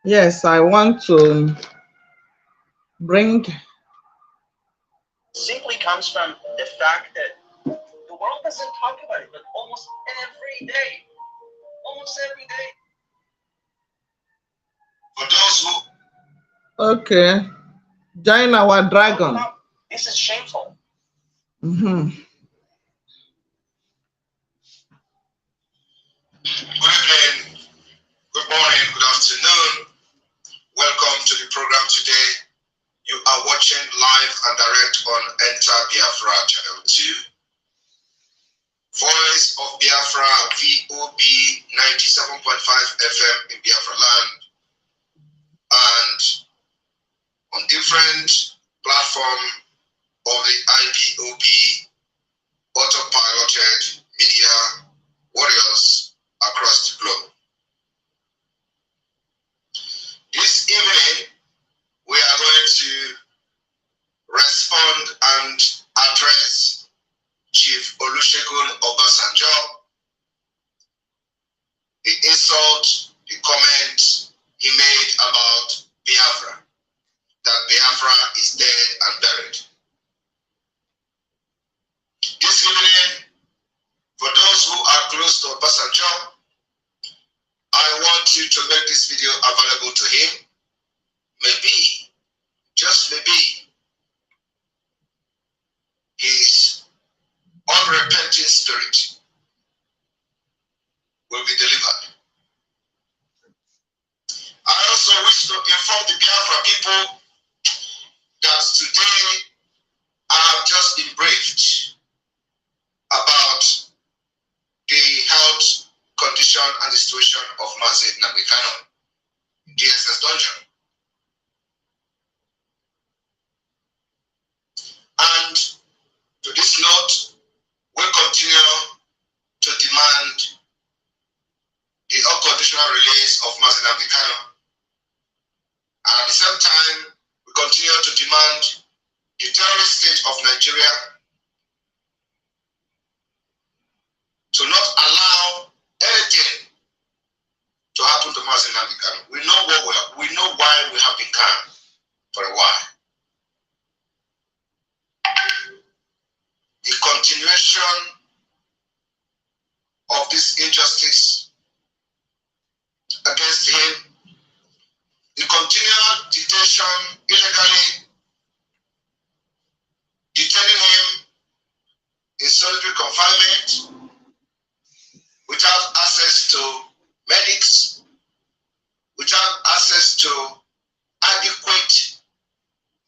Yes, I want to bring. Simply comes from the fact that the world doesn't talk about it, but almost every day. Almost every day. For those who Okay, join our dragon. This is shameful. Mm-hmm. Good evening, good morning, good afternoon. Welcome to the program today. You are watching live and direct on Enter Biafra Channel 2. Voice of Biafra, VOB 97.5 FM in Biafra land, and on different platforms of the IPOB autopiloted media warriors across the globe. This evening, we are going to respond and address Chief Olusegun Obasanjo, the insult, the comment he made about Biafra, that Biafra is dead and buried. This evening, for those who are close to Obasanjo, I want you to make this video available to him. Maybe, just maybe, his unrepentant spirit will be delivered. I also wish to inform the Biafra people that today I have just been briefed about the health condition and the situation of Mazi Nnamdi Kanu in DSS dungeon. And to this note, we continue to demand the unconditional release of Mazi Nnamdi Kanu. And at the same time, we continue to demand the terrorist state of Nigeria to not allow anything to happen to Mazi Nnamdi Kanu. We know why we have been calm for a while. The continuation of this injustice against him, the continued detention illegally, detaining him in solitary confinement without access to medics, without access to adequate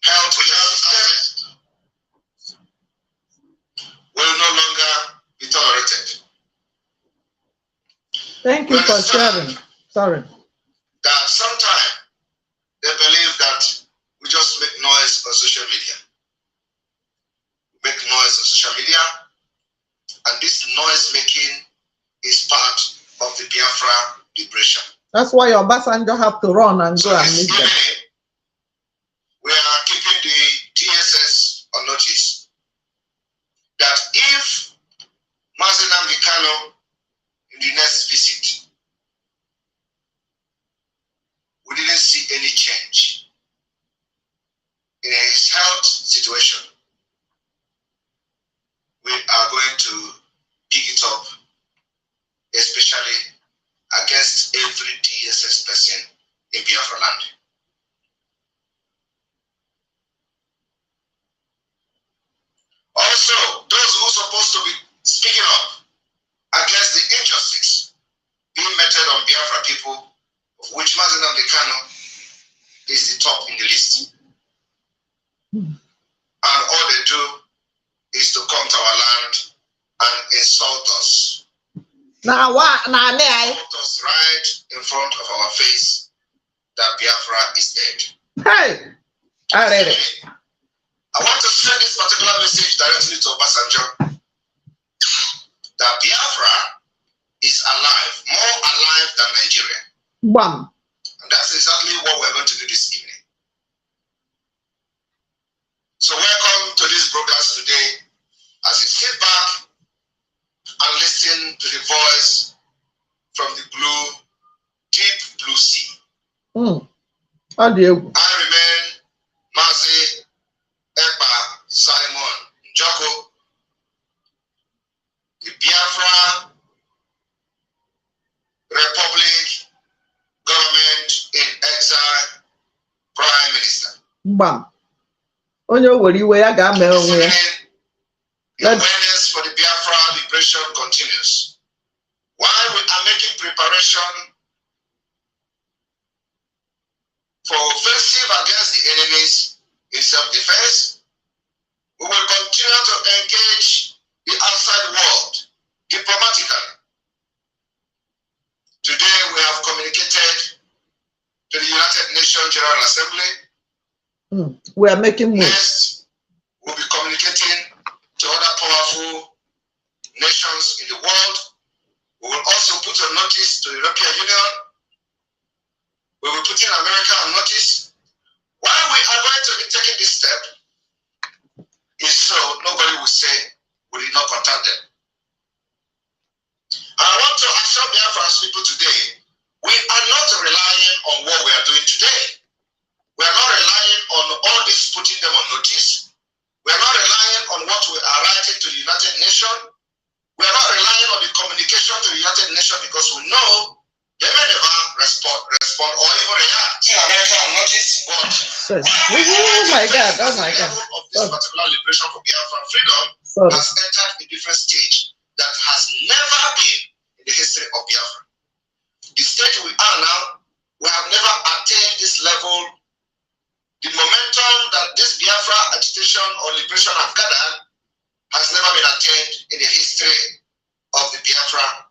health care, will no longer be tolerated. Thank you for sharing. Sorry. That sometimes they believe that we just make noise on social media. We make noise on social media, and this noise making is part of the Biafra liberation. That's why Obasanjo have to run and go and meet them. We are keeping the DSS on notice that if Mazi Nnamdi Kanu in the next visit, we didn't see any change in his health situation, we are going to pick it up, especially against every DSS person in Biafra land. Also, those who are supposed to be speaking up against the injustice being meted on Biafra people, of which Mazi Nnamdi Kanu is the top in the list. And all they do is to come to our land and insult us. Now what? Now Insult us right in front of our face that Biafra is dead. hey, I read it. I want to send this particular message directly to Obasanjo that Biafra is alive, more alive than Nigeria. Bam. And that's exactly what we're going to do this evening. So welcome to this broadcast today as you sit back and listen to the voice from the blue remain Mazi Ekpa Simon Njoko, the Biafra Republic Government in Exile Prime Minister. Bam. Onye were iwe ya ga-ame onwe ya. Awareness for the Biafra liberation continues. While we are making preparation for offensive against the enemies in self-defense, we will continue to engage the outside world diplomatically. Today we have communicated to the United Nations General Assembly. We are making moves. Next, we'll be communicating to other powerful nations in the world. We will also put a notice to the European Union. We will put in America on notice. Why we are going to be taking this step is so nobody will say we did not contact them. And I want to assure Biafran's people today, we are not relying on what we are doing today. We are not relying on all this putting them on notice. We are not relying on what we are writing to the United Nations. We are not relying on the communication to the United Nations because we know they may never respond or even react. America on notice, but oh my God, oh my God. Of this particular liberation for Biafran freedom has entered a different stage that has never been in the history of Biafra. The stage we are now, we have never attained this level. The momentum that this Biafra agitation or liberation have gathered has never been attained in the history of the Biafra.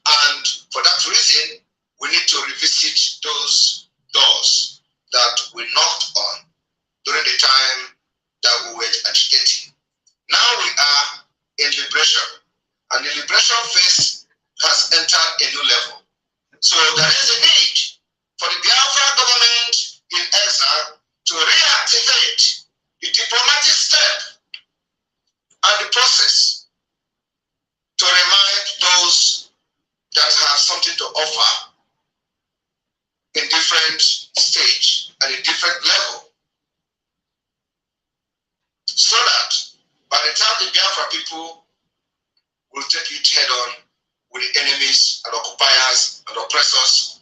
And for that reason, we need to revisit those doors that we knocked on during the time that we were agitating. Now we are in liberation, and the liberation phase has entered a new level. So there is a need for the Biafra government in exile to reactivate the diplomatic step and the process to remind those that have something to offer in different stage and in different level, so that by the time the Biafra people will take it head on with the enemies and occupiers and oppressors,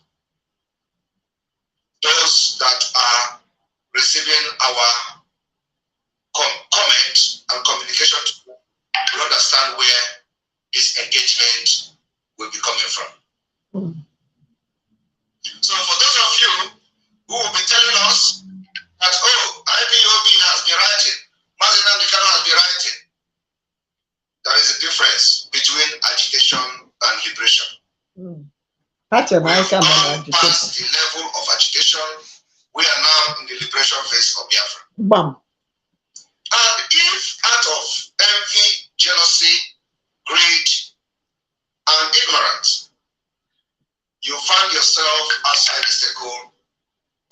those that are receiving our comment and communication will understand where this engagement will be coming from. So for those of you who will be telling us that, oh, IPOB has been writing, Mazi Nnamdi Kanu has been writing, there is a difference between agitation and liberation. We have gone past the level of agitation. We are now in the liberation phase of Biafra. Bam. And if out of envy, jealousy, greed, and ignorance, you find yourself outside the circle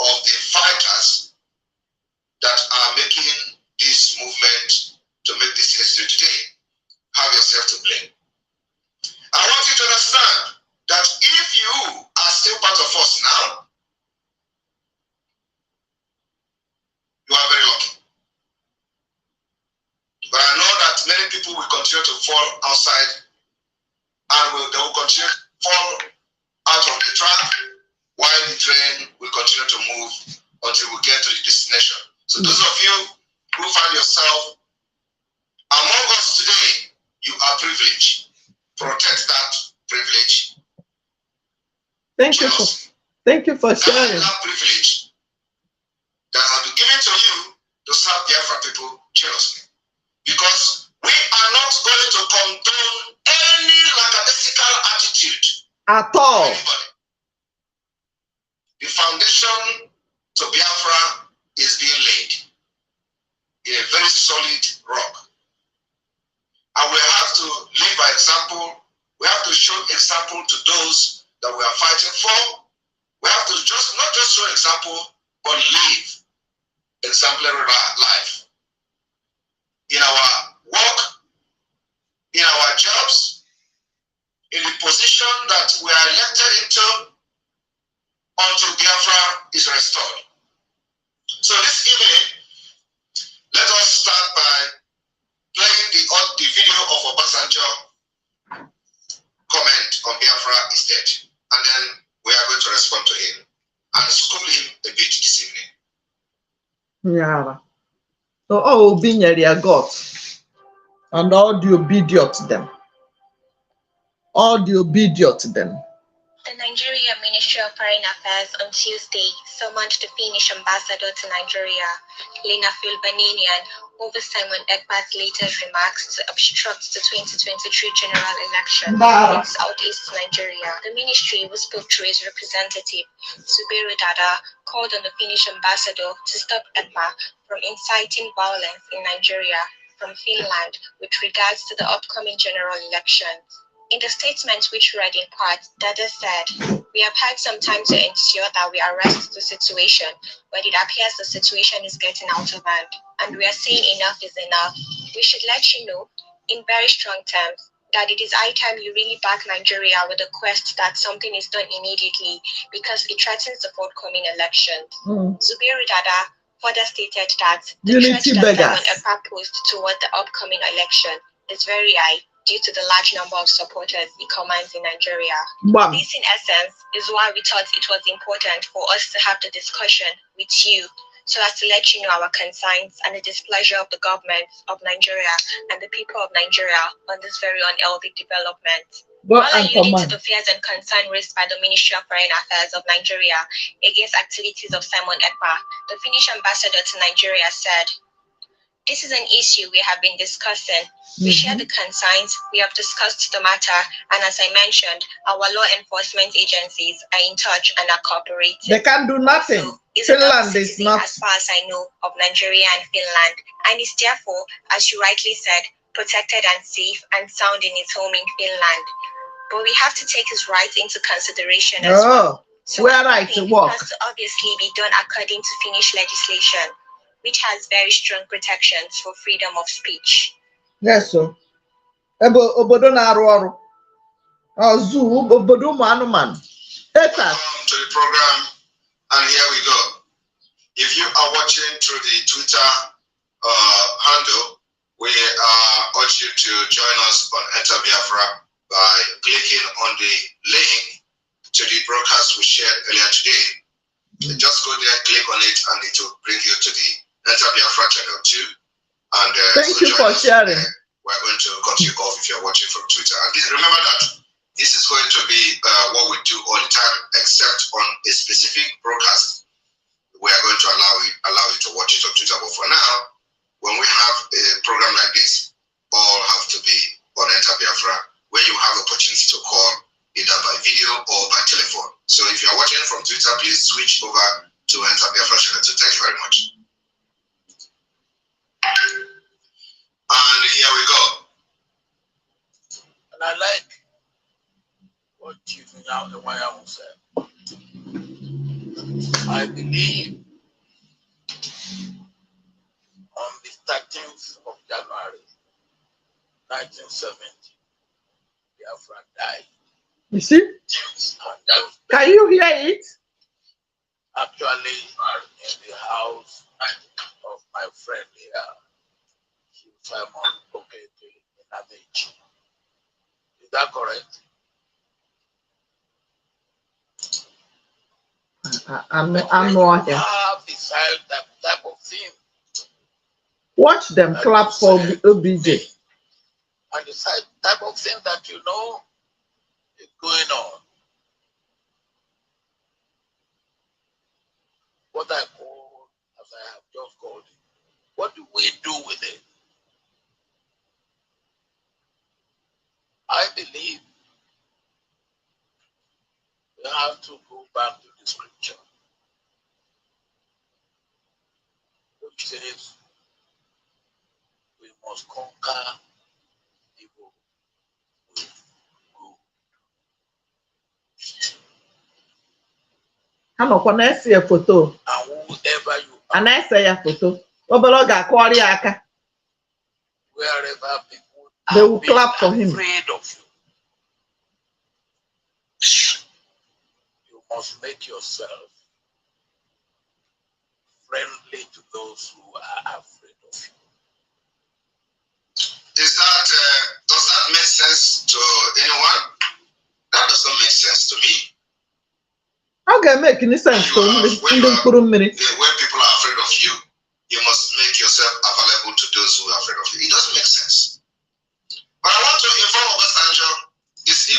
of the fighters that are making this movement to make this history today, have yourself to blame. I want you to understand that if you are still part of us now, you are very lucky. But I know that many people will continue to fall outside and they will continue to fall out of the track while the train will continue to move until we get to the destination. So those of you who find yourself among us today, you are privileged. Protect that privilege. Thank you for sharing. That privilege that has been given to you to serve Biafra people jealously. Because we are not going to condone any lackadaisical attitude at all. Anybody. The foundation to Biafra is being laid in a very solid rock. And we have to live by example. We have to show example to those that we are fighting for. We have to not just show example, but live exemplary life. In our work, in our jobs, in the position that we are elected into, until Biafra is restored. So this evening, let us start by playing the video of Obasanjo comment on Biafra is dead. And then we are going to respond to him and school him a bit this evening. Yeah. So all being their gods and all the obedient to them. All the obedient to them. The Nigeria Ministry of Foreign Affairs on Tuesday summoned the Finnish ambassador to Nigeria, Lena Filbaninian, over Simon Ekpa's latest remarks to obstruct the 2023 general election in southeast Nigeria. The ministry, who spoke through its representative, Subiru Dada, called on the Finnish ambassador to stop Ekpa from inciting violence in Nigeria from Finland with regards to the upcoming general elections. In the statement which read in part, Dada said, "We have had some time to ensure that we arrest the situation, but it appears the situation is getting out of hand, and we are saying enough is enough. We should let you know, in very strong terms, that it is high time you really back Nigeria with a quest that something is done immediately because it threatens the forthcoming elections." Zubiru Dada further stated that the threat that Simon Ekpa posed toward the upcoming election is very high, due to the large number of supporters he commands in Nigeria. Wow. This, in essence, is why we thought it was important for us to have the discussion with you, so as to let you know our concerns and the displeasure of the government of Nigeria and the people of Nigeria on this very unhealthy development. While alluding to the fears and concern raised by the Ministry of Foreign Affairs of Nigeria against activities of Simon Ekpa, the Finnish ambassador to Nigeria said, "This is an issue we have been discussing. We share the concerns, we have discussed the matter, and as I mentioned, our law enforcement agencies are in touch and are cooperating." They can do nothing. Also, Finland is not, as far as I know, of Nigeria and Finland, and is therefore, as you rightly said, protected and safe and sound in its home in Finland. But we have to take his rights into consideration as well. So we are right to work. It has to obviously be done according to Finnish legislation, which has very strong protections for freedom of speech. Yes, so. Obodo na-arụ ọrụ. Zoo, obodo ụmụ anụmanụ. Welcome to the program, and here we go. If you are watching through the Twitter handle, we urge you to join us on Enter Biafra by clicking on the link to the broadcast we shared earlier today. Just go there, click on it, and it will bring you to the Enter Biafra channel 2. And thank you for sharing. We're going to cut you off if you're watching from Twitter. And remember that this is going to be what we do all the time, except on a specific broadcast. We are going to allow you to watch it on Twitter. But for now, when we have a program like this, all have to be on Enter Biafra, where you have the opportunity to call either by video or by telephone. So if you're watching from Twitter, please switch over to Enter Biafra channel 2. Thank you very much. And here we go. And I like what Chief Nyamu said. I believe on the 13th of January 1970, Biafra died. You see? Can you hear it? Actually, in the house of my friend here, Simon Okeke in Amechi. Is that correct? I'm not here. Have decided that type of thing. Watch them clap for OBJ. And the type of thing that you know is going on. What I call, as I have just called it, what do we do with it? I believe we have to go back to the scripture, which says we must conquer evil with good. Anọkwa na-ese ya foto. And whoever you A are, na-ese ya foto. Obere ọ ga-akụọrị ya aka. wherever people They will have been clap for him. afraid of you, you must make yourself friendly to those who are afraid of you. Does that make sense to anyone? That doesn't make sense to me. How can make any sense to When people are afraid of you, you must make yourself available to those who are afraid of you. It doesn't make sense. But I want to inform Obasanjo this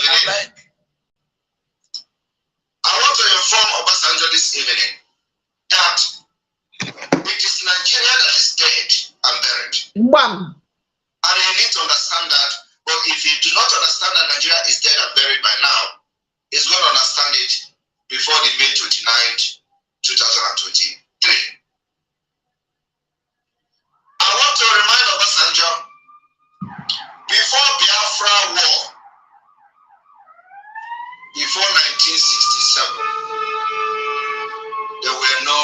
evening. That it is Nigeria that is dead and buried. Bam. And you need to understand that. But if you do not understand that Nigeria is dead and buried by now, he's going to understand it before the May 29th, 2023. I want to remind Obasanjo, before Biafra War, before 1967, there were no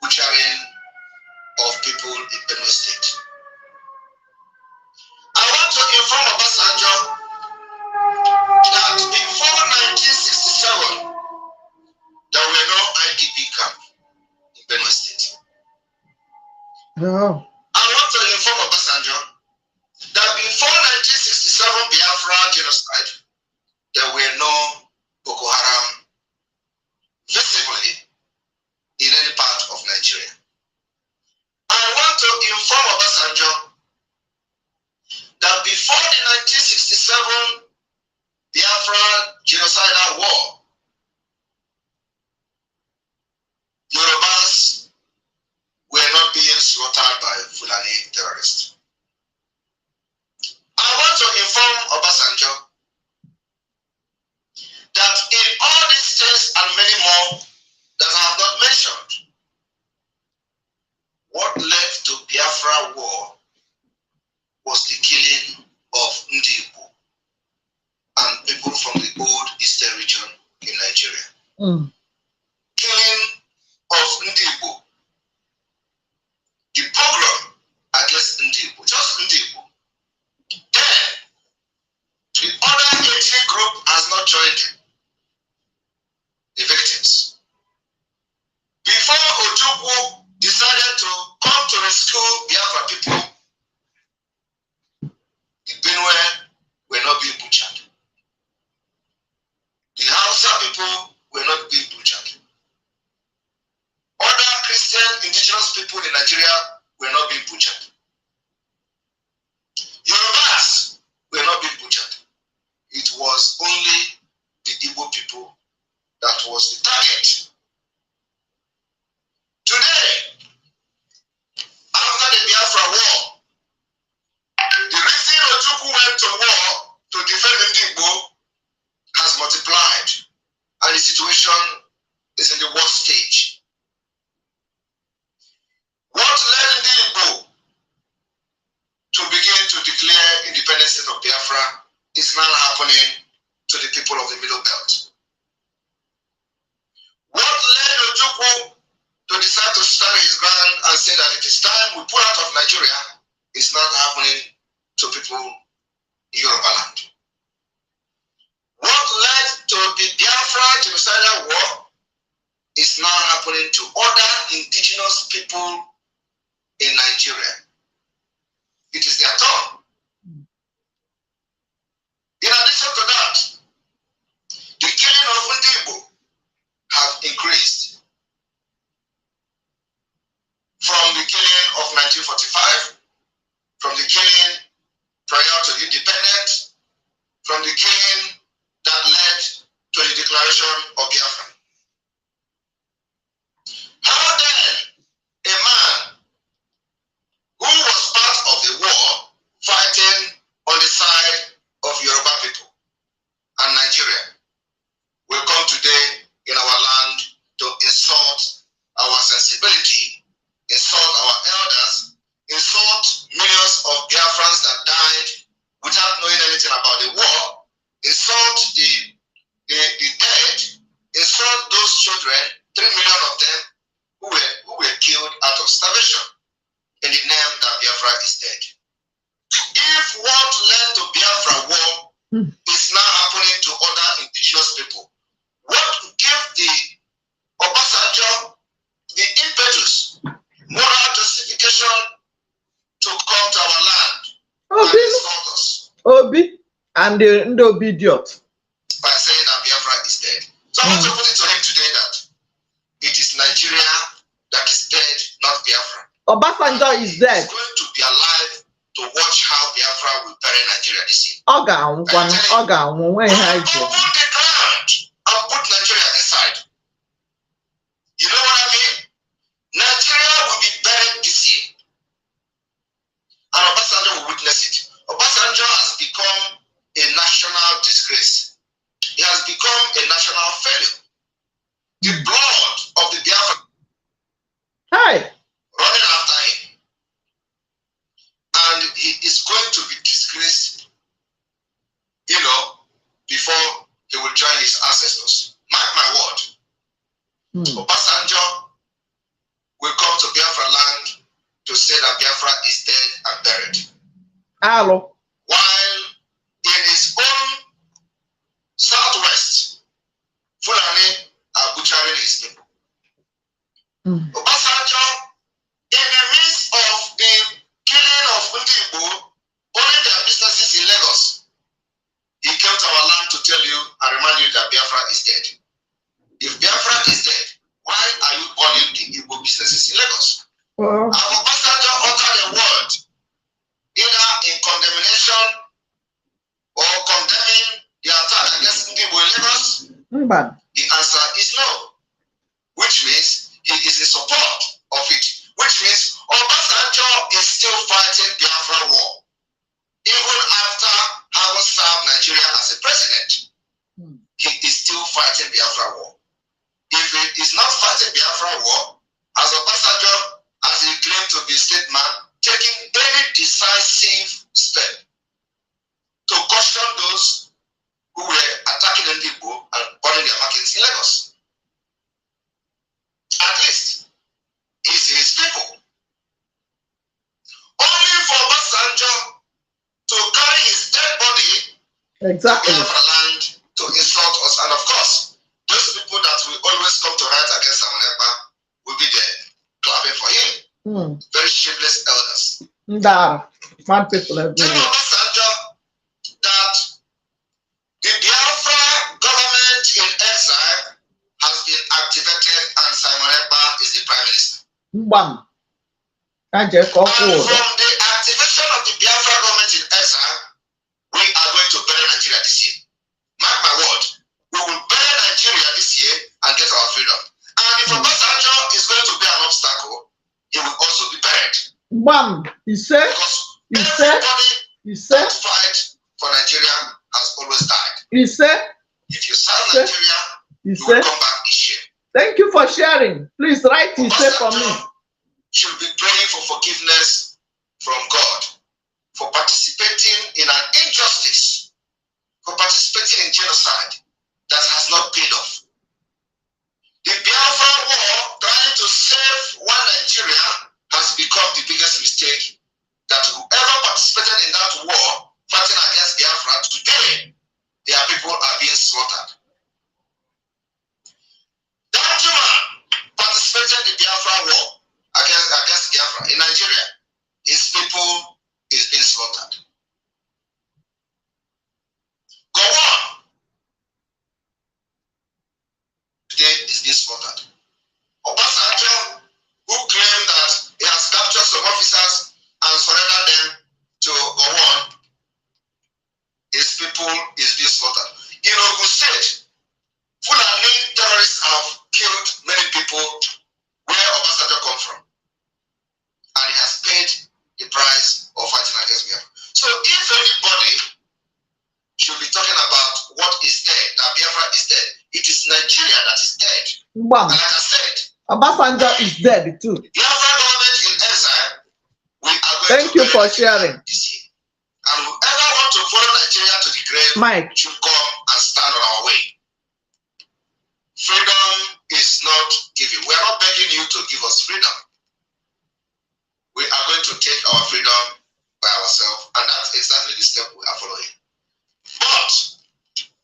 butchering of people in Benue State. I want to inform Obasanjo that before 1967, there were no IDP camp in Benue State. Oh. I want to inform Obasanjo that before 1967 Biafra genocide, there were no Boko Haram visibly in any part of Nigeria. I want to inform Obasanjo that before the 1967 Biafra genocidal war, Yorubas were not being slaughtered by Fulani terrorists. I want to inform Obasanjo that in all these things and many more that I have not mentioned, what led to Biafra war was the killing of Ndi Igbo and people from the old Eastern region in Nigeria. Killing of Ndi Igbo, the pogrom against Ndi Igbo, just Ndi Igbo. Then, the other ethnic group has not joined the victims. Before Ojukwu decided to come to rescue Biafra people, the Benue were not being butchered. The Hausa people were not being butchered. Other Christian indigenous people in Nigeria were not being butchered. Yorubas were not being butchered. It was only the Igbo people that was the target. Today, after the Biafra war, the reason Ojukwu went to war to defend Ndi Igbo has multiplied, and the situation is in the worst stage. What led Ndi Igbo to begin to declare independence of Biafra is now happening to the people of the Middle Belt. What led Ojukwu to decide to stand his ground and say that it is time we pull out of Nigeria is not happening to people in Yoruba land. What led to the Biafra genocidal war is now happening to other indigenous people in Nigeria. It is their turn. In addition to that, the killing of Ndi Igbo have increased from the killing of 1945, from the killing prior to independence, from the killing that led to the declaration of Biafra. How then a man who was part of the war fighting on the side of Yoruba people and Nigeria will come today in our land to insult our sensibility, insult our elders, insult millions of Biafrans that died without knowing anything about the war, insult the dead, insult those children, 3 million of them who were killed out of starvation in the name that Biafra is dead. If what led to Biafra war is now happening to other indigenous people, And the obedient. By saying that Biafra is dead. So I want to put it to him today that it is Nigeria that is dead, not Biafra. Obasanjo is dead. He's going to be alive to watch how Biafra will bury Nigeria this year. Oga when the ground and put Nigeria inside. You know what I mean? Nigeria will be buried this year. And Obasanjo will witness it. Obasanjo has become a national disgrace. He has become a national failure. The blood of the Biafra running after him. And he is going to be disgraced, before he will join his ancestors. Mark my word. Obasanjo will come to Biafra land to say that Biafra is dead and buried. Hello. While in his own southwest, Fulani are butchering his people. Obasanjo, in the midst of the killing of Ndigbo, owning their businesses in Lagos, he came to our land to tell you and remind you that Biafra is dead. If Biafra is dead, why are you owning the Igbo businesses in Lagos? And Obasanjo uttered a word, either in condemnation or condemning the attack against Ndigbo in Lagos. The answer is no, which means he is in support of it, which means Obasanjo is still fighting Biafra war, even after having served Nigeria as a president. He is still fighting Biafra war. If he is not fighting Biafra war, as Obasanjo, as he claimed to be statesman, taking any decisive step to caution those who were attacking Ndigbo and burning their markets in Lagos. At least, it's his people. Only for Obasanjo to carry his dead body to Biafra land to insult us. And of course, those people that will always come to write against Samonekpa will be there clapping for him. Very shameless elders. Mad people everywhere. Tell Obasanjo that the Biafra government in exile has been activated and Simon Ekpa is the prime minister. And from the activation of the Biafra government in exile, we are going to bury Nigeria this year. Mark my word, we will bury Nigeria this year and get our freedom. And if Obasanjo is going to be an obstacle, he will also be buried. He said, everybody that fight for Nigeria has always died. If you serve Nigeria, you will come back this year. Thank you for sharing. Please write he said for me. Should be praying for forgiveness from God for participating in an injustice, for participating in genocide that has not paid off. The Biafra war, trying to save one Nigeria, has become the biggest mistake. That whoever participated in that war, fighting against Biafra, today, their people are being slaughtered. That man participated in the Biafra war against Biafra in Nigeria. His people is being slaughtered. Go on. Today is being slaughtered. Obasanjo, who claimed that he has captured some officers and surrendered them to Gowon, his people is being slaughtered. In Ogun State, Fulani terrorists have killed many people where Obasanjo come from. And he has paid the price of fighting against Biafra. So if anybody should be talking about what is dead, that Biafra is dead, it is Nigeria that is dead. And like I said, Obasanjo is dead too. Biafra government in exile, we are going Thank you for sharing. This year. And whoever want to follow Nigeria to the grave Mike should come and stand on our way. Freedom is not given. We are not begging you to give us freedom. We are going to take our freedom by ourselves, and that's exactly the step we are following. But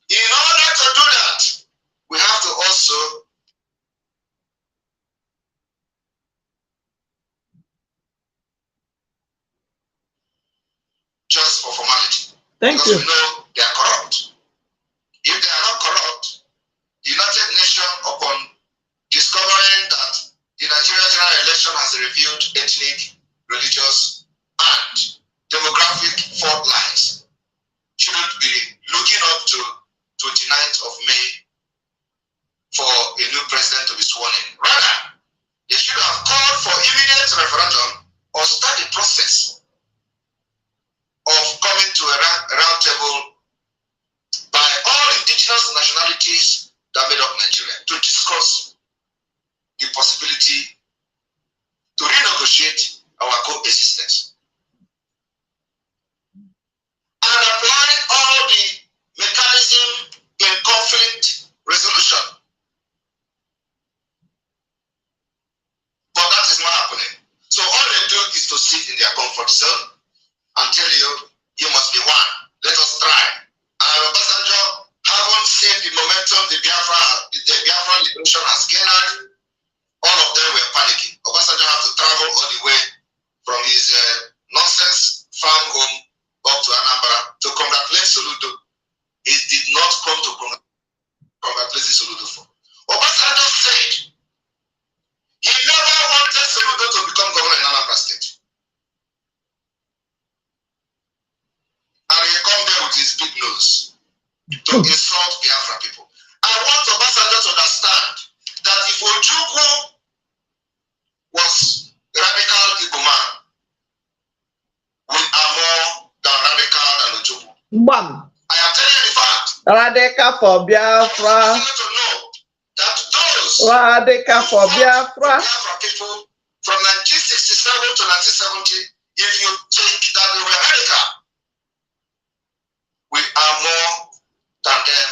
in order to do that, we have to also just for formality. Thank because you. we know they are 29th of May for a new president to be sworn in. Rather, they should have called for immediate referendum or start the process of coming to a round table by all indigenous nationalities that made up Nigeria to discuss the possibility to renegotiate our coexistence and apply all the mechanism in conflict resolution. But that is not happening. So all they do is to sit in their comfort zone and tell you, you must be one. Let us try. And Obasanjo haven't seen the momentum the Biafra liberation has gained. All of them were panicking. Obasanjo had to travel all the way from his nonsense farm home up to Anambra to congratulate Soludo. He did not come to congratulate Soludo for. Obasanjo said he never wanted Soludo to become governor in Anambra State. And he come there with his big nose to insult Biafra people. I want Obasanjo to understand that if Ojukwu was a radical Igbo man, we are more than radical than Ojukwu. Bam. I am telling you the fact. Radical for Biafra. I want to know that those Radical for Biafra. people from 1967 to 1970, if you think that they were radical, we are more than them,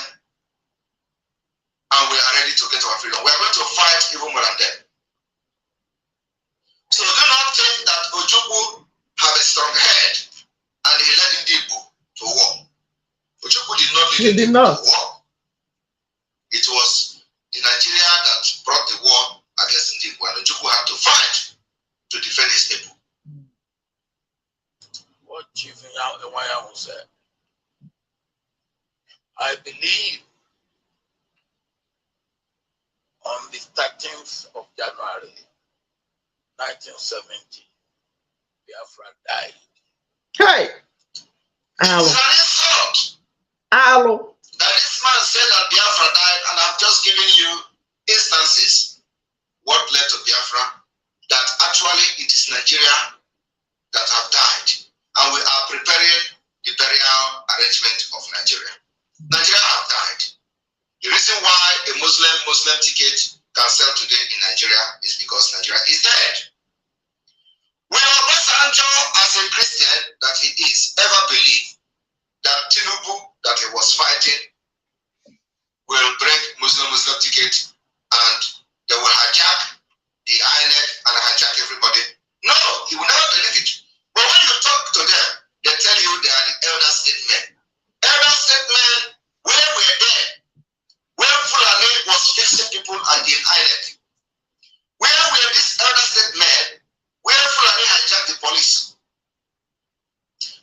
and we are ready to get our freedom. We are going to fight even more than them. So do not think that Ojukwu have a strong head and he led Igbo to war. Ojukwu did not lead Igbo to war. It was the Nigeria that brought the war against Igbo, and Ojukwu had to fight to defend his people. What Chief Nyawo said, I believe on the 13th of January 1970, Biafra died. Hey! Alo. It's an insult Alo. that this man said that Biafra died, and I've just given you instances what led to Biafra, that actually it is Nigeria that have died, and we are preparing the burial arrangement of Nigeria. Nigeria have died. The reason why a Muslim ticket can sell today in Nigeria is because Nigeria is dead. Will Obasanjo, as a Christian that he is, ever believe that Tinubu that he was fighting will bring Muslim ticket and they will hijack the INEC and hijack everybody? No, he will never believe it. But when you talk to them, they tell you they are the elder statesmen. Elder statesmen, where were they when Fulani was fixing people at the INEC? Where were these elder statesmen where Fulani hijacked the police?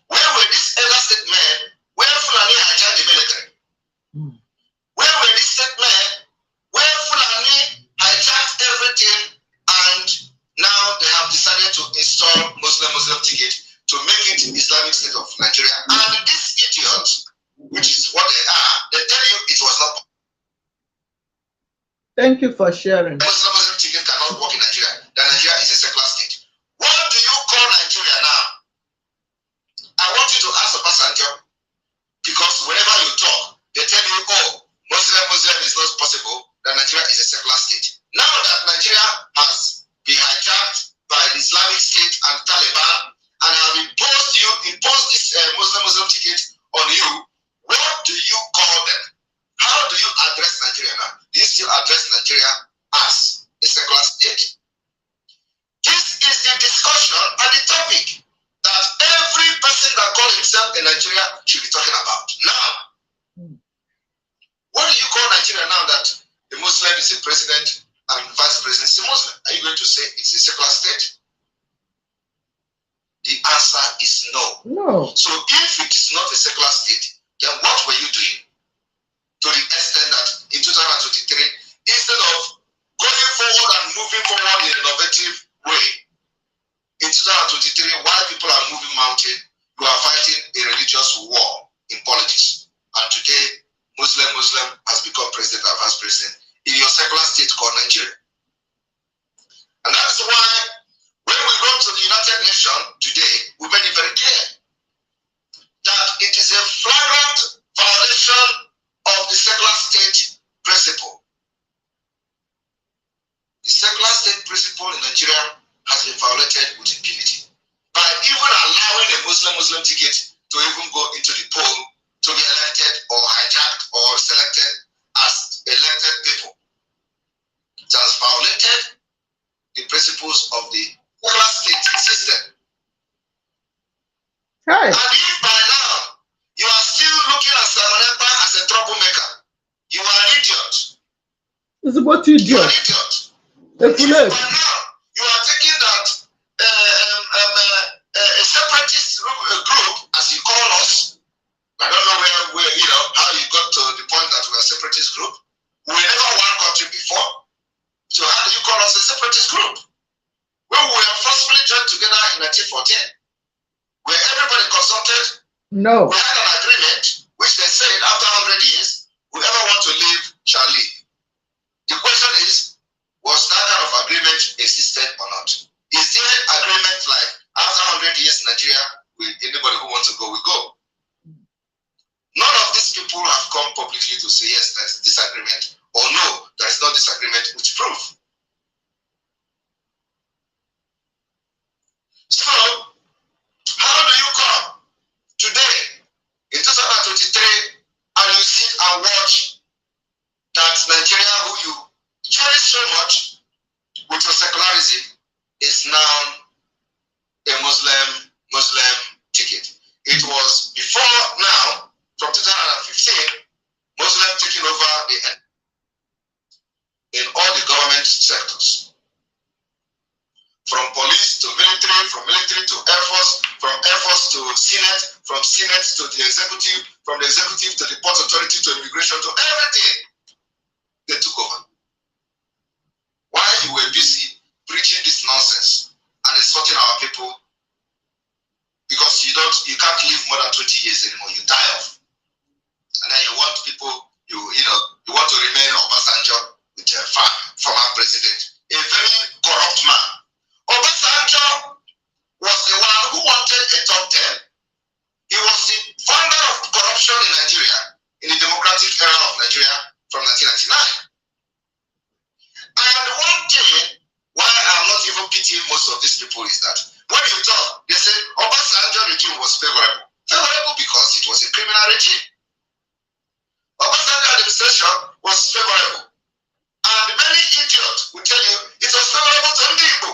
Where were these elder statesmen where Fulani hijacked the military? Where were these statesmen where Fulani hijacked everything, and now they have decided to install Muslim ticket to make it Islamic State of Nigeria? And these idiots, which is what they are, they tell you it was not. Thank you for sharing. Muslim ticket cannot work in Nigeria. That Nigeria is a secular state. What do you call Nigeria now? I want you to ask Obasanjo, because whenever you talk, they tell you, oh, Muslim is not possible, that Nigeria is a secular state. Now that Nigeria has been hijacked by the Islamic State and Taliban and have imposed this Muslim ticket on you, what do you call them? How do you address Nigeria now? Do you still address Nigeria as a secular state? This is the discussion and the topic that every person that calls himself a Nigeria should be talking about. Now, what do you call Nigeria now that a Muslim is a president and vice president is a Muslim? Are you going to say it's a secular state? The answer is no. No. So if it is not a secular state, then what were you doing? To the extent that in 2023, instead of going forward and moving forward in an innovative way, in 2023, while people are moving mountain, you are fighting a religious war in politics. And today, Muslim president or vice president in your secular state called Nigeria. And that's why when we go to the United Nations today, we made it very clear that it is a flagrant violation of the secular state principle. The secular state principle in Nigeria has been violated with impunity by even allowing a Muslim ticket to even go into the poll to be elected or hijacked or selected as elected people. It has violated the principles of the secular state system. Hey. And if by now you are still looking at Simon Ekpa as a troublemaker, you are an idiot. It's about You are idiot. an idiot. If If by now you are taking that a separatist group, as you call us, I don't know where you know how you got to the point that we are a separatist group. We were never one country before. So how do you call us a separatist group? When we were forcefully joined together in 1914, where everybody consulted, no. we had an agreement which they said after 100 years, whoever wants to leave shall leave. The question is, was that kind of agreement existed or not? Is there agreement like after 100 years in Nigeria, with anybody who wants to go, will go? None of these people have come publicly to say yes, there is disagreement, or no, there is no disagreement with proof. So, how do you come today in 2023 and you sit and watch that Nigeria, who you cherish so much with your secularism, is now a Muslim ticket? It was before now, from 2015, Muslim taking over in all the government sectors. From police to military, from military to Air Force, from Air Force to Senate, from Senate to the executive, from the executive to the port authority to immigration to everything, they took over. While you were busy preaching this nonsense and insulting our people, because you can't live more than 20 years anymore, you die off. And then you want people, you want to remain Obasanjo with a former president, a very corrupt man. Obasanjo was the one who wanted a top 10. He was the founder of corruption in Nigeria, in the democratic era of Nigeria from 1999. And one thing why I'm not even pitying most of these people is that when you talk, they say Obasanjo regime was favorable. Favorable because it was a criminal regime. Obasanjo administration was favorable. And many idiots will tell you it was favorable to Igbo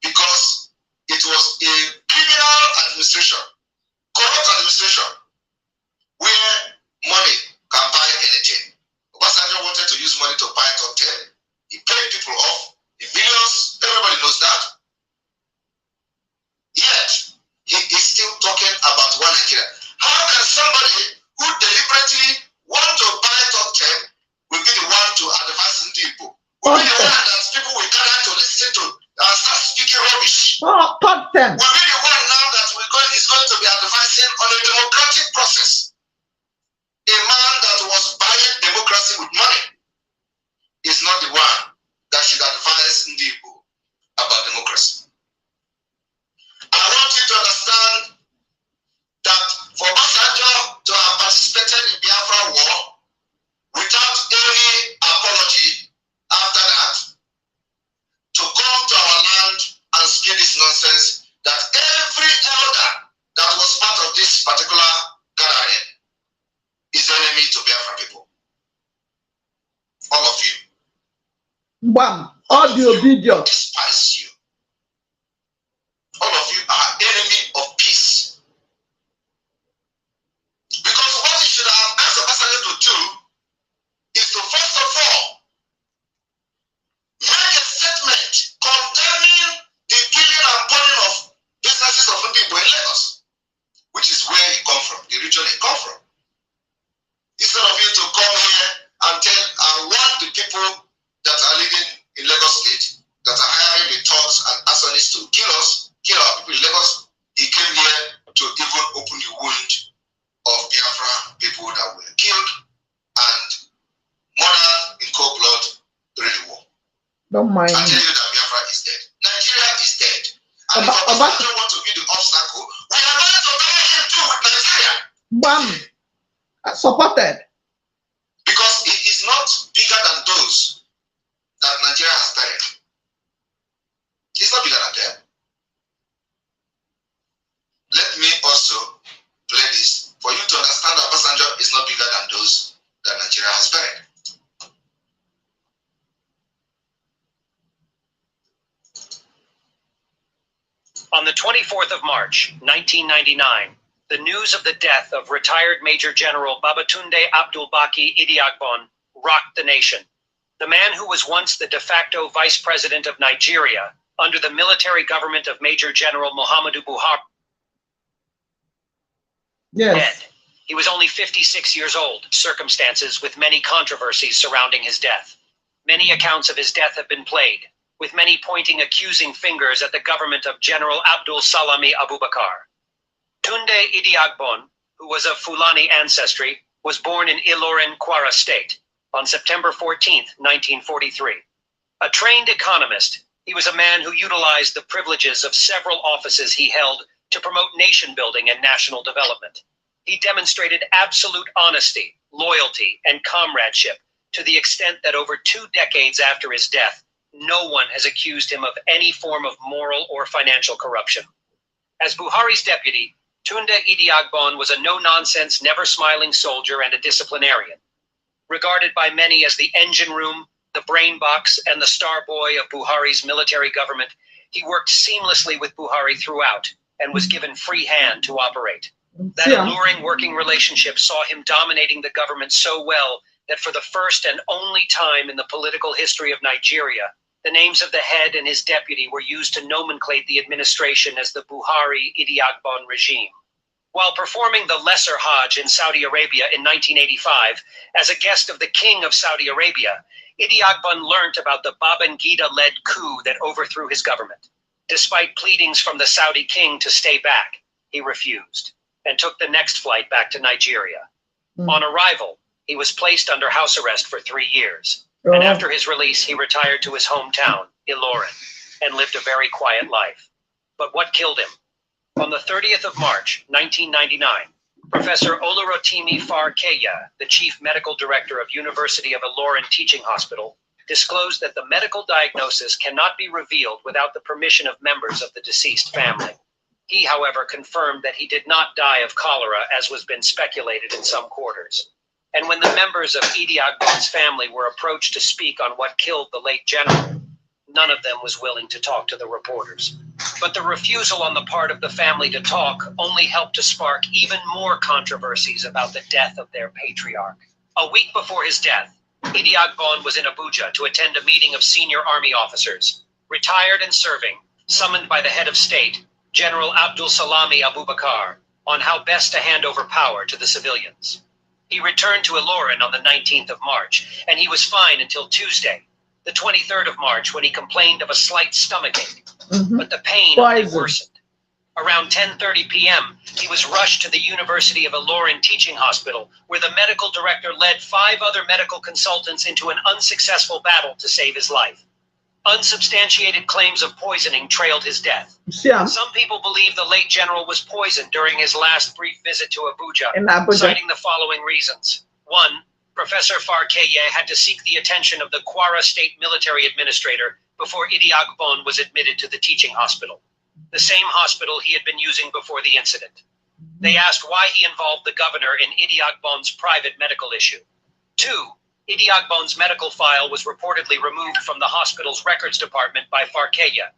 because it was a criminal administration, corrupt administration, where money can buy anything. Obasanjo wanted to use money to buy top 10. He paid people off in millions. Everybody knows that. Yet, he is still talking about one Nigeria. How can somebody who deliberately want to buy top 10 will be the one to advise the people? Will be the one that people will gather to listen to and start speaking rubbish. Top 10. Will be the one now that is going to be advising on a democratic process. A man that was buying democracy with money is not the one that should advise people about democracy. I want you to understand that for Obasanjo to have participated in Biafra war without any apology after that, to come to our land and speak this nonsense, that every elder that was part of this particular gathering is enemy to Biafra people. All of you. Bam. All the obedience. Despise you. All of you are enemy of peace. Because what you should have asked Obasanjo to do is to first of all make a statement condemning the killing and burning of businesses of Ndigbo in Lagos, which is where he come from, the region he come from. Instead of you to come here and warn the people that are living in Lagos State, that are hiring the top Don't mind I tell him. you that Biafra is dead. Nigeria is dead. And Oba- if Oba- Obasanjo want to be the obstacle, we are going to bury him too with Nigeria. Bam! Supported. Because it is not bigger than those that Nigeria has buried. It's not bigger than them. Let me also play this for you to understand that Obasanjo is not bigger than those that Nigeria has buried. On the 24th of March, 1999, the news of the death of retired Major General Babatunde Abdul-Baki Idi-Agbon rocked the nation. The man who was once the de facto vice president of Nigeria under the military government of Major General Muhammadu Buhari Yes. dead. He was only 56 years old, circumstances with many controversies surrounding his death. Many accounts of his death have been played, with many pointing accusing fingers at the government of General Abdul Salami Abubakar. Tunde Idi-Agbon, who was of Fulani ancestry, was born in Ilorin, Kwara State, on September 14, 1943. A trained economist, he was a man who utilized the privileges of several offices he held to promote nation building and national development. He demonstrated absolute honesty, loyalty, and comradeship to the extent that over 2 decades after his death, no one has accused him of any form of moral or financial corruption. As Buhari's deputy, Tunde Idi-Agbon was a no-nonsense, never-smiling soldier and a disciplinarian. Regarded by many as the engine room, the brain box, and the star boy of Buhari's military government, he worked seamlessly with Buhari throughout and was given free hand to operate. That Yeah. alluring working relationship saw him dominating the government so well that for the first and only time in the political history of Nigeria, the names of the head and his deputy were used to nomenclate the administration as the Buhari Idi-Agbon regime. While performing the Lesser Hajj in Saudi Arabia in 1985, as a guest of the King of Saudi Arabia, Idi-Agbon learnt about the Babangida-led coup that overthrew his government. Despite pleadings from the Saudi king to stay back, he refused and took the next flight back to Nigeria. Mm. On arrival, he was placed under house arrest for 3 years. And Oh. after his release, he retired to his hometown, Ilorin, and lived a very quiet life. But what killed him? On the 30th of March, 1999, Professor Olurotimi Farkeya, the chief medical director of University of Ilorin Teaching Hospital, disclosed that the medical diagnosis cannot be revealed without the permission of members of the deceased family. He, however, confirmed that he did not die of cholera, as was been speculated in some quarters. And when the members of Idi-Agbon's family were approached to speak on what killed the late general, none of them was willing to talk to the reporters. But the refusal on the part of the family to talk only helped to spark even more controversies about the death of their patriarch. A week before his death, Idi-Agbon was in Abuja to attend a meeting of senior army officers, retired and serving, summoned by the head of state, General Abdul Salami Abubakar, on how best to hand over power to the civilians. He returned to Ilorin on the 19th of March, and he was fine until Tuesday, the 23rd of March, when he complained of a slight stomachache, Mhm. but the pain only Poison. worsened. Around 10:30 p.m., he was rushed to the University of Ilorin Teaching Hospital, where the medical director led 5 other medical consultants into an unsuccessful battle to save his life. Unsubstantiated claims of poisoning trailed his death. You see, I'm Some people believe the late general was poisoned during his last brief visit to Abuja, in Abuja. citing the following reasons. 1. Professor Farkeya had to seek the attention of the Kwara State Military Administrator before Idi-Agbon was admitted to the teaching hospital, the same hospital he had been using before the incident. They asked why he involved the governor in Idi-Agbon's private medical issue. 2. Idi-Agbon's medical file was reportedly removed from the hospital's records department by Farkeya.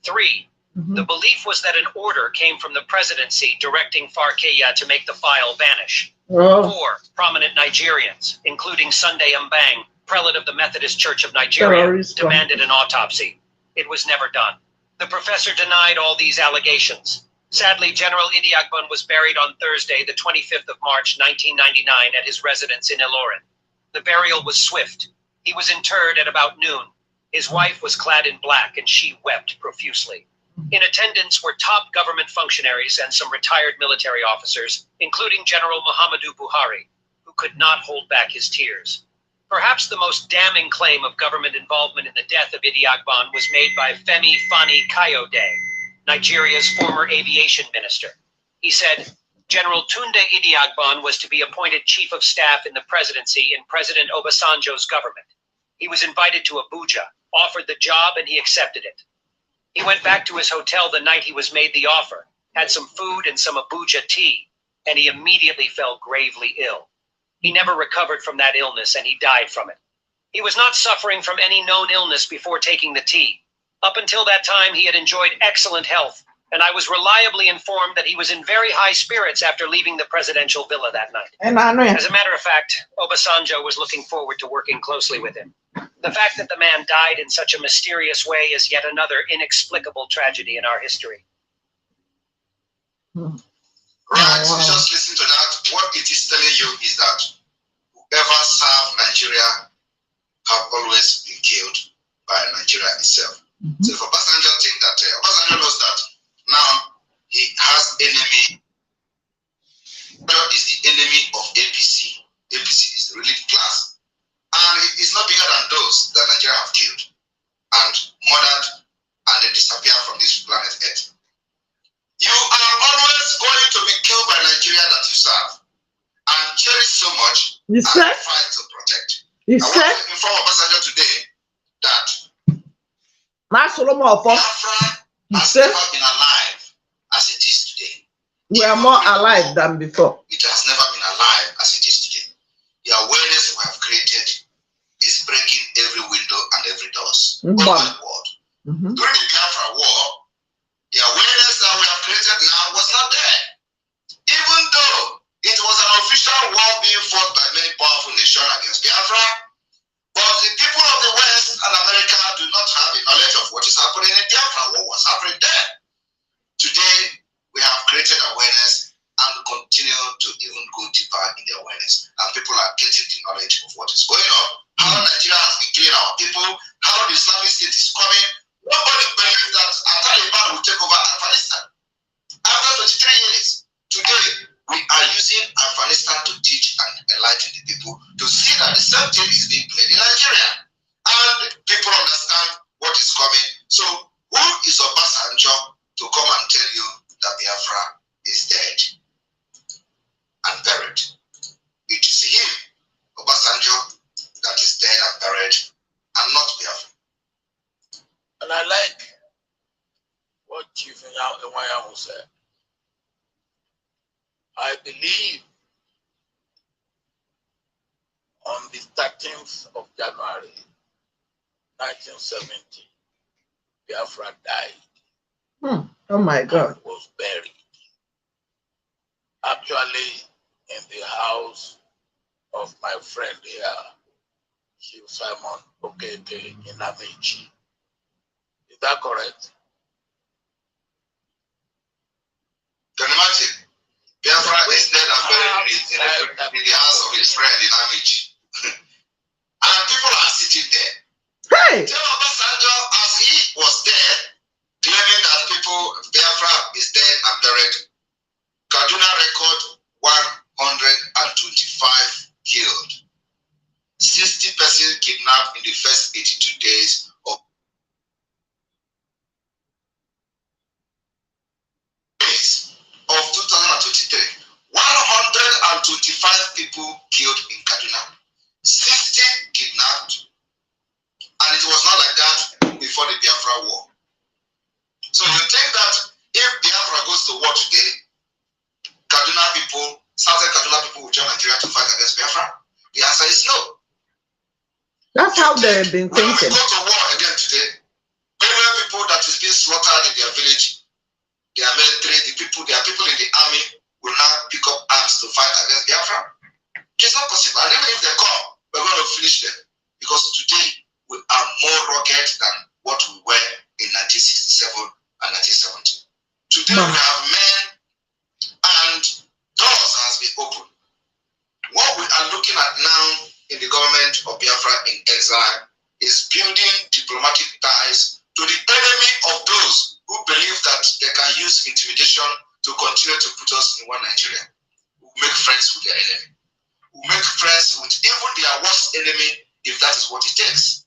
3. Mhm. The belief was that an order came from the presidency directing Farkeya to make the file vanish. Oh, 4. Prominent Nigerians, including Sunday Mbang, prelate of the Methodist Church of Nigeria, Terrorist. demanded an autopsy. It was never done. The professor denied all these allegations. Sadly, General Idi-Agbon was buried on Thursday, the 25th of March, 1999, at his residence in Ilorin. The burial was swift. He was interred at about noon. His wife was clad in black, and she wept profusely. In attendance were top government functionaries and some retired military officers, including General Muhammadu Buhari, who could not hold back his tears. Perhaps the most damning claim of government involvement in the death of Idi Agbon was made by Femi Fani Kayode, Nigeria's former aviation minister. He said, General Tunde Idi Agbon was to be appointed chief of staff in the presidency in President Obasanjo's government. He was invited to Abuja, offered the job, and he accepted it. He went back to his hotel the night he was made the offer, had some food and some Abuja tea, and he immediately fell gravely ill. He never recovered from that illness, and he died from it. He was not suffering from any known illness before taking the tea. Up until that time, he had enjoyed excellent health, and I was reliably informed that he was in very high spirits after leaving the presidential villa that night. As a matter of fact, Obasanjo was looking forward to working closely with him. The fact that the man died in such a mysterious way is yet another inexplicable tragedy in our history. Right, so just listen to that. What it is telling you is that whoever served Nigeria have always been killed by Nigeria itself. So if Obasanjo thinks that, Obasanjo knows that now he has enemy. God is the enemy of APC. APC is the ruling class. And it's not bigger than those that Nigeria have killed and murdered, and they disappear from this planet Earth. You are always going to be killed by Nigeria that you serve and cherish so much and fight to protect. I want to inform Obasanjo today that Biafra has never been alive as it is today. We are more alive than before. It has never been alive as it is today. The awareness we have created is breaking every window and every doors all over the world. During the Biafra war, the awareness that we have created now was not there. Even though it was an official war being fought by many powerful nations against Biafra, but the people of the West and America do not have a knowledge of what is happening in Biafra, what was happening there. Today, we have created awareness and continue to even go deeper in the awareness. And people are getting the knowledge of what is going on, how Nigeria has been killing our people, how the Islamic State is coming. Nobody believes that Taliban will take over Afghanistan. After 23 years, today, we are using Afghanistan to teach and enlighten the people to see that the same thing is being played in Nigeria. And people understand what is coming. So, who is Obasanjo to come and tell you that Biafra is dead and buried? It is him, Obasanjo, that is dead and buried, and not Biafra. And I like what Chief Nyamu said. I believe on the 13th of January 1970, Biafra died. Oh my God. And was buried. Actually, in the house of my friend here, Chief Simon Okeke in Amici. Is that correct? Can you imagine? Biafra is dead and buried in the house of his friend in Amici. And people are sitting there. Hey! Tell Obasanjo, as he was dead, claiming that Biafra is dead and buried, Kaduna record 125 killed. 60 persons kidnapped in the first 82 days of 2023. 125 people killed in Kaduna, 60 kidnapped, and it was not like that before the Biafra war. So you think that if Biafra goes to war today, Southern Kaduna people will join Nigeria to fight against Biafra? The answer is no. That's how they've been When we thinking. go to war again today, every people that is being slaughtered in their village, their military, their people in the army will now pick up arms to fight against Biafra. It's not possible. And even if they come, we're going to finish them. Because today, we are more rugged than what we were in 1967 and 1970. Today, we have men and doors has been opened. What we are looking at now in the government of Biafra in exile is building diplomatic ties to the enemy of those who believe that they can use intimidation to continue to put us in one Nigeria. We make friends with their enemy. will make friends with even their worst enemy if that is what it takes.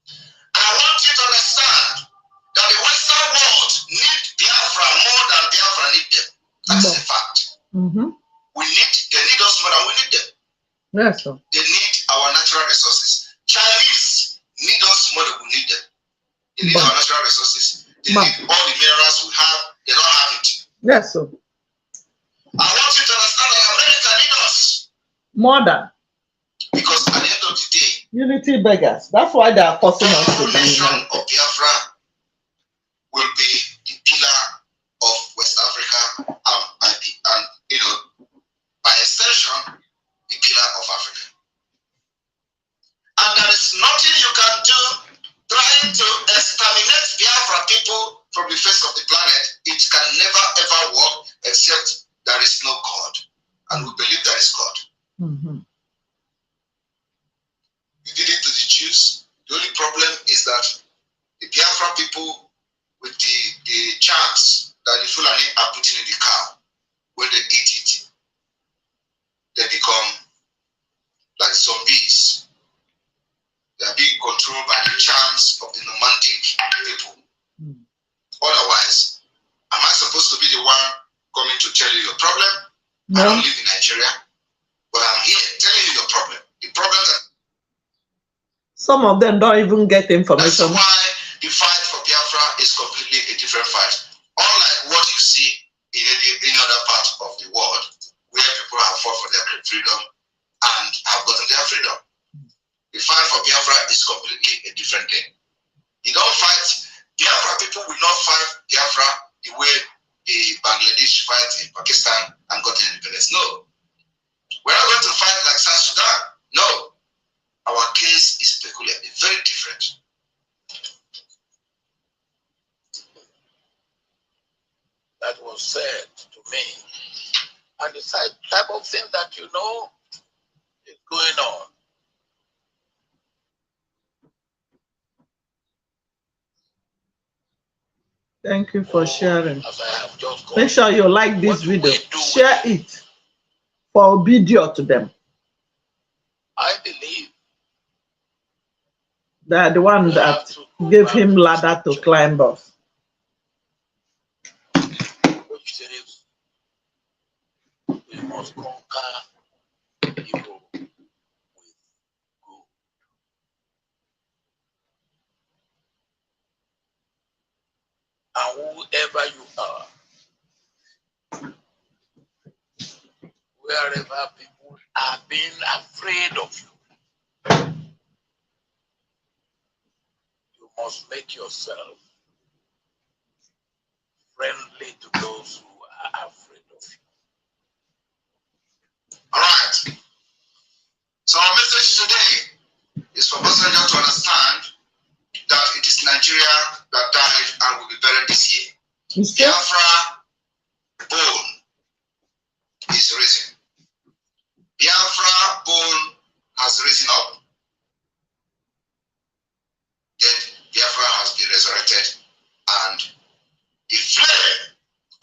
And I want you to understand that the Western world need Biafra more than Biafra need them. That's a fact. They need us more than we need them. Yes, sir. They need our natural resources. Chinese need us more than we need them. They need our natural resources. They need all the minerals we have. They don't have it. Yes, sir. I want you to understand that America need us. More than. Because at the end of the day, unity beggars. That's why they are forcing us to the be nation united. of Biafra will be the pillar of West Africa and by extension, the pillar of Africa. And there is nothing you can do trying to exterminate Biafra people from the face of the planet. It can never ever work except there is no God. And we believe there is God. You did it to the Jews. The only problem is that the Biafra people, with the chance that the Fulani are putting in the cow, when they eat it, they become like zombies. They are being controlled by the charms of the nomadic people. Otherwise, am I supposed to be the one coming to tell you your problem? No. I don't live in Nigeria, but I'm here telling you your problem. The problem that some of them don't even get information. That's why the fight for Biafra is completely a different fight. Unlike what you see in any other part of the world, where people have fought for their freedom and have gotten their freedom. The fight for Biafra is completely a different thing. You don't fight, Biafra people will not fight Biafra the way the Bangladesh fight in Pakistan and got independence. No. We're not going to fight like South Sudan. No. Our case is peculiar, it's very different. That was said to me. And the type of thing that you know is going on. Thank you for sharing. As I have just Make sure you like this video. Share it for video to them. I believe they are the one that gave him ladder to climb up. Which says we must conquer evil with good. And whoever you are, wherever people are being afraid of you, you must make yourself friendly to those who are afraid of you. All right. So our message today is for Bosnia to understand that it is Nigeria that died and will be buried this year. Biafra bone is risen. Biafra bone has risen up. Then Biafra has been resurrected, and the flame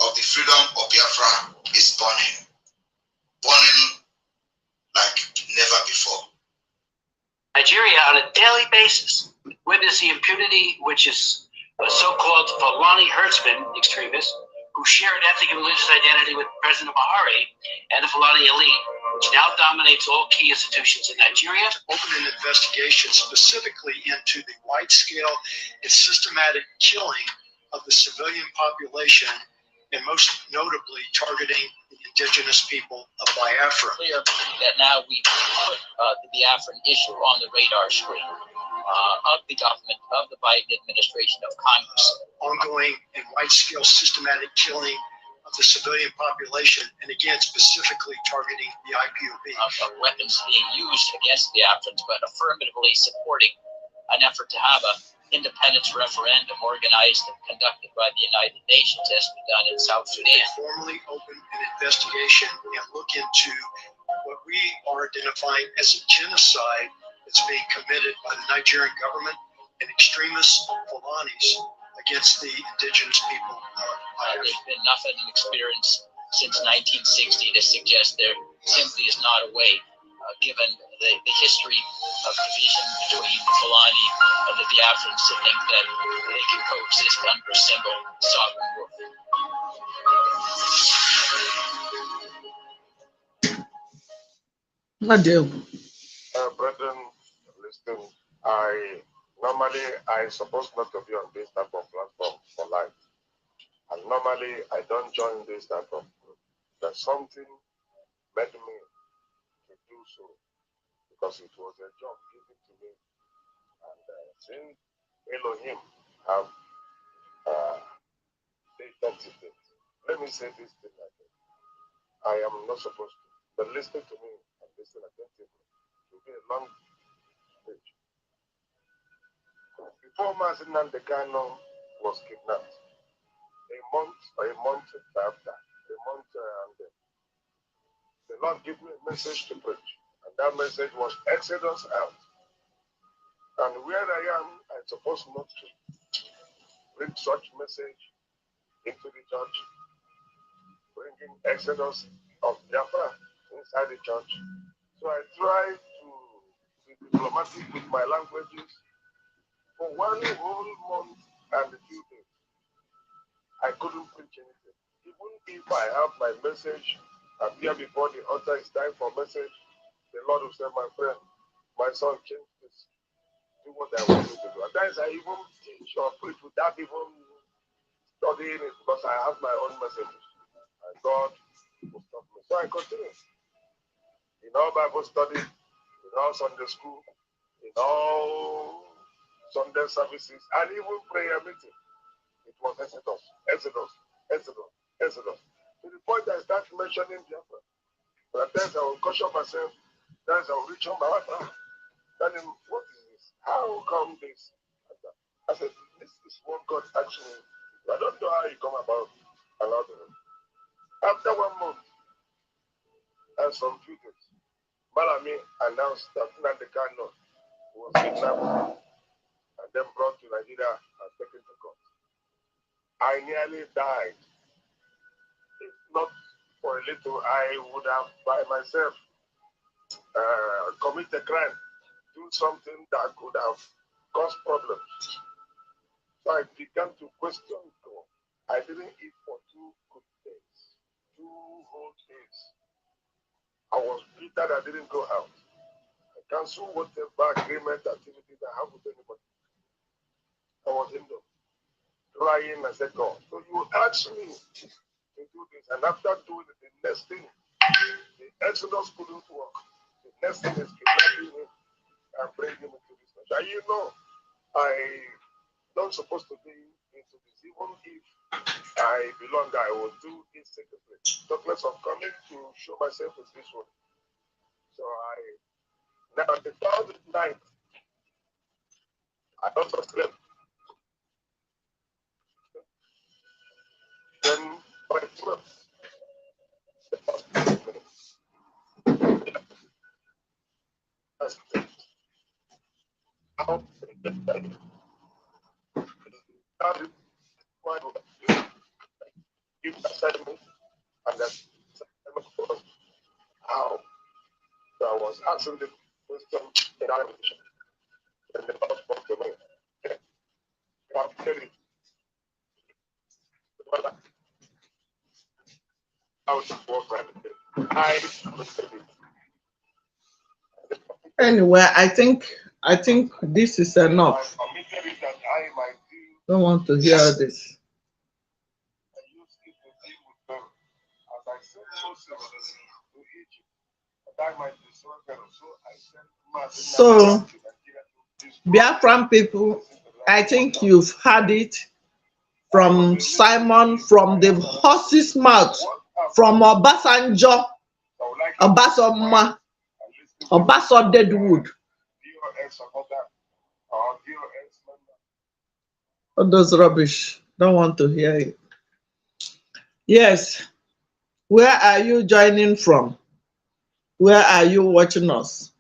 of the freedom of Biafra is burning like never before. Nigeria, on a daily basis, witness the impunity which is a so-called Fulani herdsmen extremists who share an ethnic and religious identity with President Buhari and the Fulani elite, which now dominates all key institutions in Nigeria. Open an investigation specifically into the wide-scale and systematic killing of the civilian population, and most notably targeting the indigenous people of Biafra. Clear that now we put the Biafran issue on the radar screen of the government, of the Biden administration, of Congress. Ongoing and wide-scale systematic killing of the civilian population, and again, specifically targeting the IPOB. Of weapons being used against the Biafrans, but affirmatively supporting an effort to have an independence referendum organized and conducted by the United Nations as begun in South Sudan. Formally open an investigation and look into what we are identifying as a genocide that's being committed by the Nigerian government and extremist Fulanis against the indigenous people. There's been nothing in experience since 1960 to suggest there simply is not a way, given the history of division between Fulani and the Biafrans, to think that they can coexist under a single sovereign rule. Brethren, listen, I supposed not to be on this type of platform for life. And normally I don't join this type of group. There's something made me to do so because it was a job given to me. And since Elohim have data today, let me say this thing again. I am not supposed to, but listen to me and listen attentively. It will be a long speech. Before Mazi Nnamdi Kanu was kidnapped, a month after, and the Lord gave me a message to preach, and that message was Exodus out. And where I am, I'm supposed not to bring such message into the church, bringing Exodus of Biafra inside the church. So I tried to be diplomatic with my languages for 1 whole month and a few days. I couldn't preach anything. Even if I have my message appear before the altar, it's time for message, the Lord will say, my friend, my son, change this. Do what I want you to do. At times I even teach or preach without even studying it because I have my own messages. And God will stop me. So I continue. In all Bible study, in all Sunday school, in all Sunday services, and even prayer meeting. It was Exodus. To the point I start mentioning Biafra. But at times I will caution myself, times I will reach on my wife. Tell him, what is this? How come this? I said, this is what God asked me. I don't know how you come about allowing it. After 1 month and some few days, Malami announced that Nnamdi Kanu was kidnapped and then brought to Nigeria and taken to court. I nearly died. If not for a little, I would have by myself commit a crime, do something that could have caused problems. So I began to question God. I didn't eat for 2 good days, 2 whole days. I was bitter that I didn't go out. I canceled whatever agreement activities I have with anybody. I was indoors, crying. I said, God, so you asked me to do this, and after doing it, the next thing, the Exodus couldn't work. The next thing is kidnapping him and bringing him into this country. And you know, I don't supposed to be into this. Even if I belong, I will do it secretly. Talk less of coming to show myself with this one. So now the 3rd night, I also slept. Then by 12, the first minutes. How give assignment, and that was how. So I was asking the question in our mission, and the Lord spoke to me. I'm telling you, how to work right. I Anyway, I think this is enough. Don't want to hear this. So, Biafran people, I think you've had it from Simon, from the horse's mouth, from Obasanjo, Obasoma, Obaso Deadwood. All those rubbish. Don't want to hear it. Yes. Where are you joining from? Where are you watching us?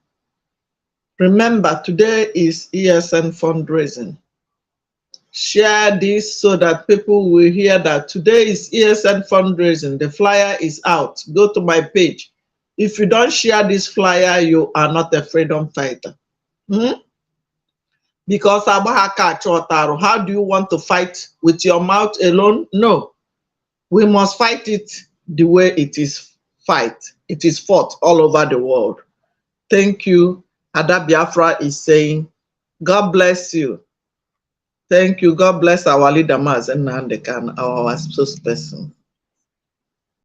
Remember, today is ESN fundraising. Share this so that people will hear that today is ESN fundraising. The flyer is out. Go to my page. If you don't share this flyer, you are not a freedom fighter. Because how do you want to fight with your mouth alone? No. We must fight it the way it is fight. It is fought all over the world. Thank you. Ada Biafra is saying, God bless you. Thank you. God bless our leader, Mazen Nnamdi Kanu, our spokesperson.